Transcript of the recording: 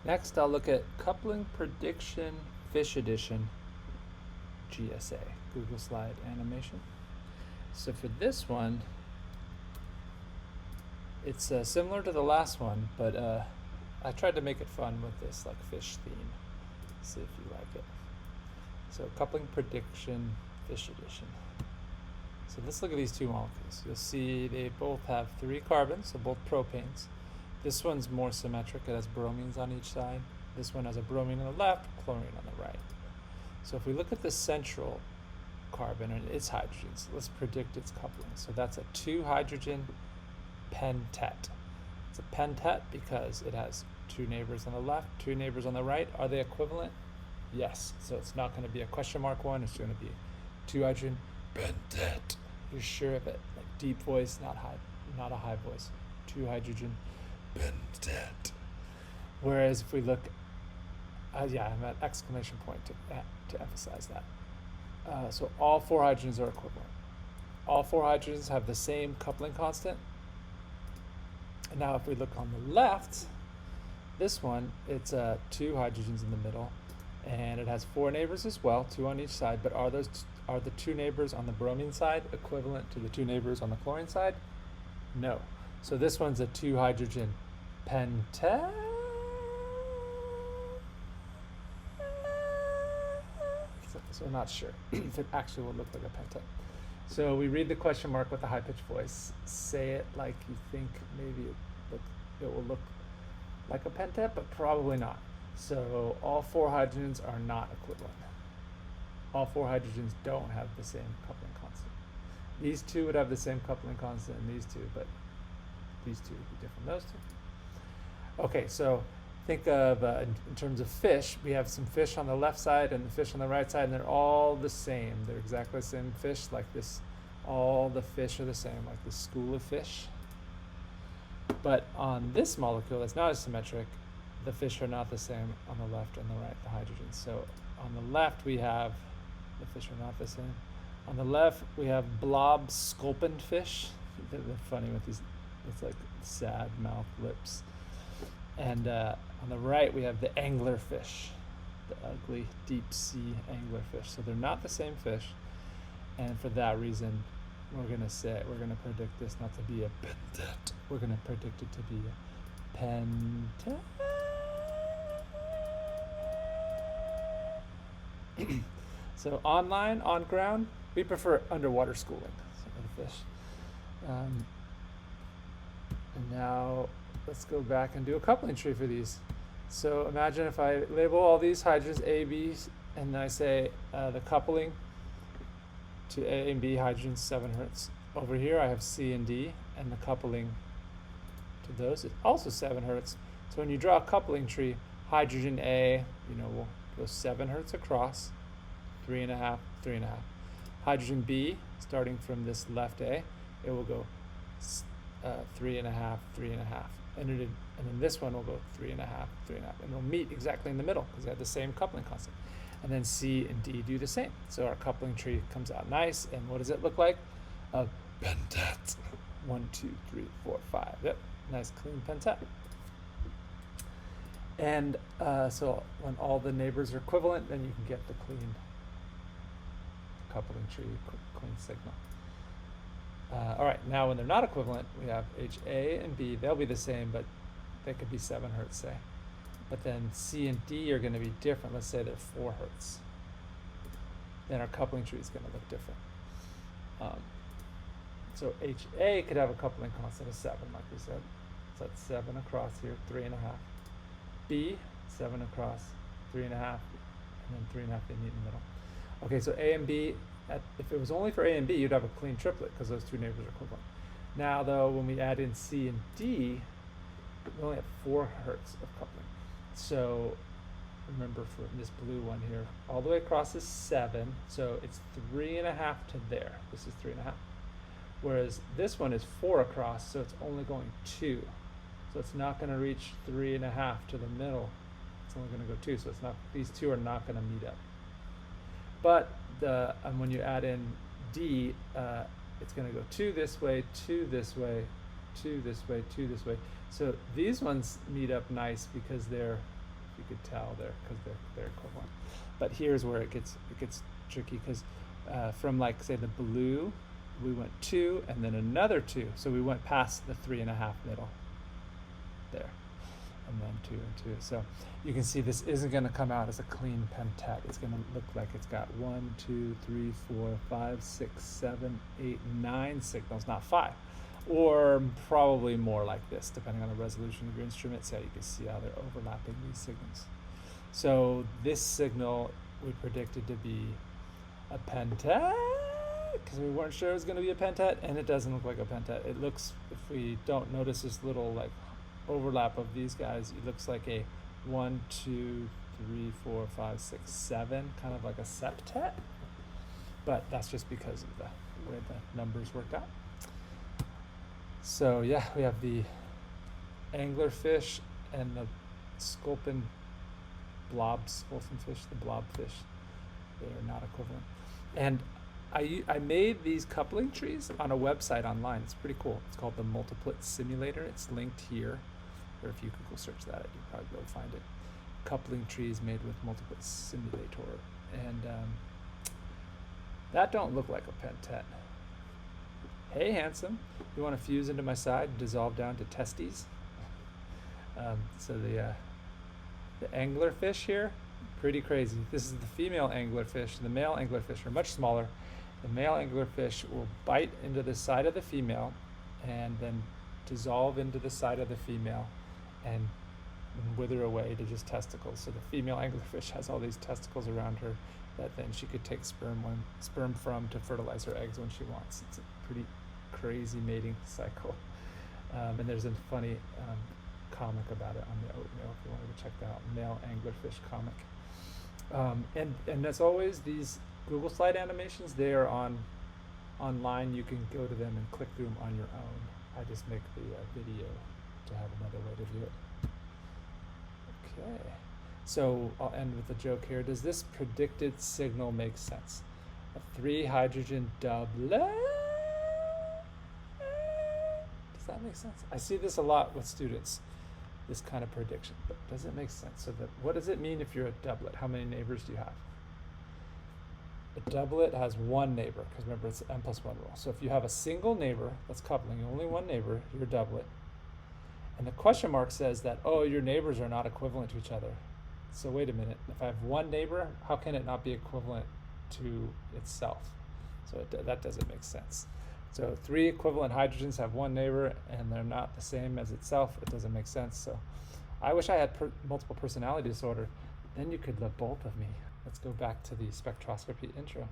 Next, I'll look at coupling prediction fish edition GSA, Google Slide Animation. So for this one, it's similar to the last one, but I tried to make it fun with this like fish theme. See if you like it. So coupling prediction fish edition. So let's look at these two molecules. You'll see they both have 3 carbons, so both propanes. This one's more symmetric, it has bromines on each side. This one has a bromine on the left, chlorine on the right. So if we look at the central carbon and its hydrogens, let's predict its coupling. So that's a 2-hydrogen pentet. It's a pentet because it has 2 neighbors on the left, 2 neighbors on the right. Are they equivalent? Yes. So it's not going to be a question mark one, it's going to be 2-hydrogen pentet. You're sure of it. Like deep voice, not a high voice. 2-hydrogen pentet. Whereas if we look, yeah, I'm at exclamation point to emphasize that. So all 4 hydrogens are equivalent. All 4 hydrogens have the same coupling constant. And now if we look on the left, this one, it's 2 hydrogens in the middle, and it has 4 neighbors as well, 2 on each side. But are the 2 neighbors on the bromine side equivalent to the 2 neighbors on the chlorine side? No. So this one's a 2-hydrogen pentet. So we're not sure if it actually will look like a pentet. So we read the question mark with a high-pitched voice. Say it like you think maybe it will look like a pentet, but probably not. So all 4 hydrogens are not equivalent. All 4 hydrogens don't have the same coupling constant. These 2 would have the same coupling constant and these 2, but these 2would be different than those 2. Okay, so think of, in terms of fish, we have some fish on the left side and the fish on the right side, and they're all the same. They're exactly the same fish, like this. All the fish are the same, like this school of fish. But on this molecule that's not as symmetric, the fish are not the same on the left and the right, the hydrogens. So on the left we have, the fish are not the same. On the left we have blob sculpin fish. They're funny with these, it's like sad mouth lips. And on the right we have the anglerfish, the ugly deep sea anglerfish. So they're not the same fish, and for that reason we're going to predict this not to be a pentet. We're going to predict it to be a pentet. So online, on ground, we prefer underwater schooling of the fish. And now let's go back and do a coupling tree for these. So imagine if I label all these hydrogens A, B, and I say the coupling to A and B hydrogens 7 hertz. Over here I have C and D, and the coupling to those is also 7 hertz. So when you draw a coupling tree, hydrogen A, will go 7 hertz across, 3.5, 3.5. Hydrogen B, starting from this left A, it will go 3.5, 3.5. And then this one will go 3.5, 3.5, and it'll meet exactly in the middle because they have the same coupling constant. And then C and D do the same. So our coupling tree comes out nice. And what does it look like? A pentet. 1, 2, 3, 4, 5. Yep, nice clean pentet. And so when all the neighbors are equivalent, then you can get the clean coupling tree, clean signal. All right, now when they're not equivalent, we have HA and B. They'll be the same, but they could be 7 hertz, say. But then C and D are going to be different. Let's say they're 4 hertz. Then our coupling tree is going to look different. So HA could have a coupling constant of 7, like we said. So that's 7 across here, 3.5. B, 7 across, 3.5, and then 3.5 they meet in the middle. Okay, so A and B, if it was only for A and B, you'd have a clean triplet because those 2 neighbors are equivalent. Now, though, when we add in C and D, we only have 4 hertz of coupling. So remember for this blue one here, all the way across is 7, so it's 3.5 to there. This is 3.5. Whereas this one is 4 across, so it's only going 2. So it's not going to reach 3.5 to the middle. It's only going to go 2, so it's not. These 2 are not going to meet up. But when you add in D, it's going to go 2 this way, 2 this way, 2 this way, 2 this way. So these ones meet up nice because they're you could tell there because they're equivalent. But here's where it gets tricky because from like say the blue, we went 2 and then another 2, so we went past the 3.5 middle there, and then 2 and 2. So you can see this isn't going to come out as a clean pentet. It's going to look like it's got 1, 2, 3, 4, 5, 6, 7, 8, 9 signals, not 5. Or probably more like this, depending on the resolution of your instrument. So you can see how they're overlapping these signals. So this signal we predicted to be a pentet, because we weren't sure it was going to be a pentet, and it doesn't look like a pentet. It looks, if we don't notice this little like overlap of these guys, it looks like a 1, 2, 3, 4, 5, 6, 7, kind of like a septet. But that's just because of the way the numbers worked out. So yeah, we have the anglerfish and the sculpin fish, the blobfish. They are not equivalent. And I made these coupling trees on a website online. It's pretty cool. It's called the Multiplet Simulator. It's linked here, or if you Google search that, you'll probably be able to find it. Coupling trees made with Multiplet Simulator. And that don't look like a pentet. Hey, handsome, you want to fuse into my side and dissolve down to testes? So the anglerfish here, pretty crazy. This is the female anglerfish. The male anglerfish are much smaller. The male anglerfish will bite into the side of the female and then dissolve into the side of the female and wither away to just testicles. So the female anglerfish has all these testicles around her that then she could take sperm from to fertilize her eggs when she wants. It's a pretty crazy mating cycle. And there's a funny comic about it on the Oatmeal if you wanted to check that out, male anglerfish comic. And as always, these Google slide animations, they are online. You can go to them and click through them on your own. I just make the video to have another way to view it. Okay, so I'll end with a joke here. Does this predicted signal make sense? A 3-hydrogen doublet? Does that make sense? I see this a lot with students, this kind of prediction, but does it make sense? So what does it mean if you're a doublet? How many neighbors do you have? A doublet has one neighbor, because remember it's the n+1 rule. So if you have a single neighbor that's coupling, only one neighbor, you're a doublet. And the question mark says that, oh, your neighbors are not equivalent to each other. So wait a minute, if I have one neighbor, how can it not be equivalent to itself? So that doesn't make sense. So 3 equivalent hydrogens have one neighbor and they're not the same as itself. It doesn't make sense. So I wish I had multiple personality disorder. Then you could love both of me. Let's go back to the spectroscopy intro.